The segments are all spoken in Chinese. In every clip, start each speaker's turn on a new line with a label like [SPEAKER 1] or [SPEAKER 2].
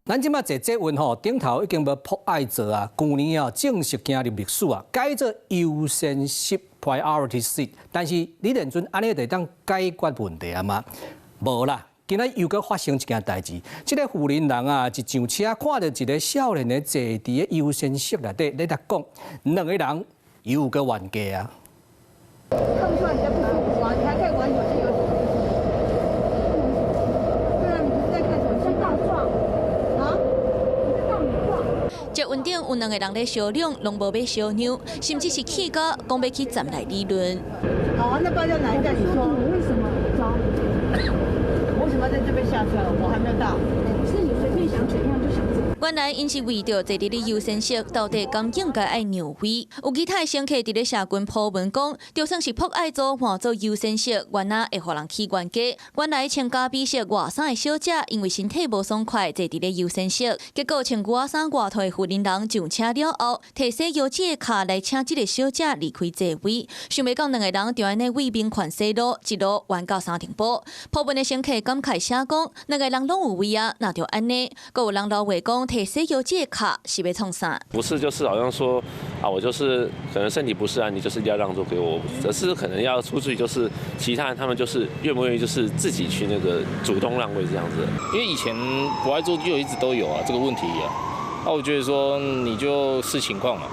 [SPEAKER 1] 咱即马坐捷运吼，顶头已经要破爱座啊，去年啊正式进入历史啊，改做优先席 （priority seat）。但是你认准安尼就当解决问题啊吗？无啦，今仔又搁发生一件代志。即个富人人啊，一上车看到一个少年的坐伫个优先席内底，咧讲，两个人又搁冤家啊。
[SPEAKER 2] 看不出来你在不舒服啊，你还可以玩手机游戏。对啊，你不是在看手机，在告状啊？你在告你状？
[SPEAKER 3] 捷运顶有两个人咧商量，拢无要小扭，甚至是气到讲要去站内理论。
[SPEAKER 2] 好啊，那不然就哪一站？你说你为什么找？为什么在这边下车？我还没有到。是你随便想怎样就想怎样。
[SPEAKER 3] 原来因是为着坐伫咧优先席，到底敢应该爱让位？有其他乘客伫咧社群铺文讲，就算是迫爱座换做优先席，原来会互人起冤家。原来穿咖啡色外衫的小姐，因为身体无爽快，坐伫咧优先席，结果穿外衫外套的富人人上车了后，摕洗腰子的卡来请即个小姐离开座位。想袂到两个人就安尼为民权西路，一路冤到三重埔。铺文的乘客感慨写讲，两个人拢有位啊，那就安尼。阁有人老话讲，摕洗腰子的卡是要创啥？
[SPEAKER 4] 不是，就是好像说啊，我就是可能身体不适啊，你就是要让座给我，而是可能要出去，就是其他人他们就是愿不愿意，就是自己去那个主动让位这样子。
[SPEAKER 5] 因为以前不爱坐就一直都有啊这个问题啊，那我觉得说你就视情况嘛，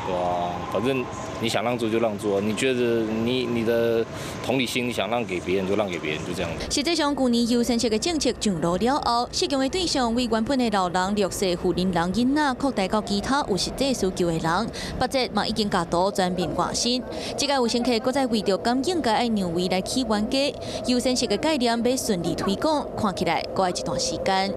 [SPEAKER 5] 对啊，反正你想让座就让座，你觉得你的同理心，你想让给别人就让给别人，就这样子。
[SPEAKER 3] 实际上，去年优先席的政策上路了后，适用的对象为原本的老人、弱势、富人人囡仔，扩大到其他有实际需求的人。八节嘛已经加多全面换新。这个有乘客搁再为着敢应该爱让位来起冤家，优先席的概念要顺利推广，看起来搁要一段时间。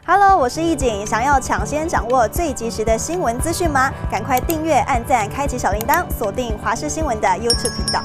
[SPEAKER 6] Hello， 我是易景，想要抢先掌握最及时的新闻资讯吗？赶快订阅、按赞、开启小铃铛，锁定华视新闻的 YouTube 频道。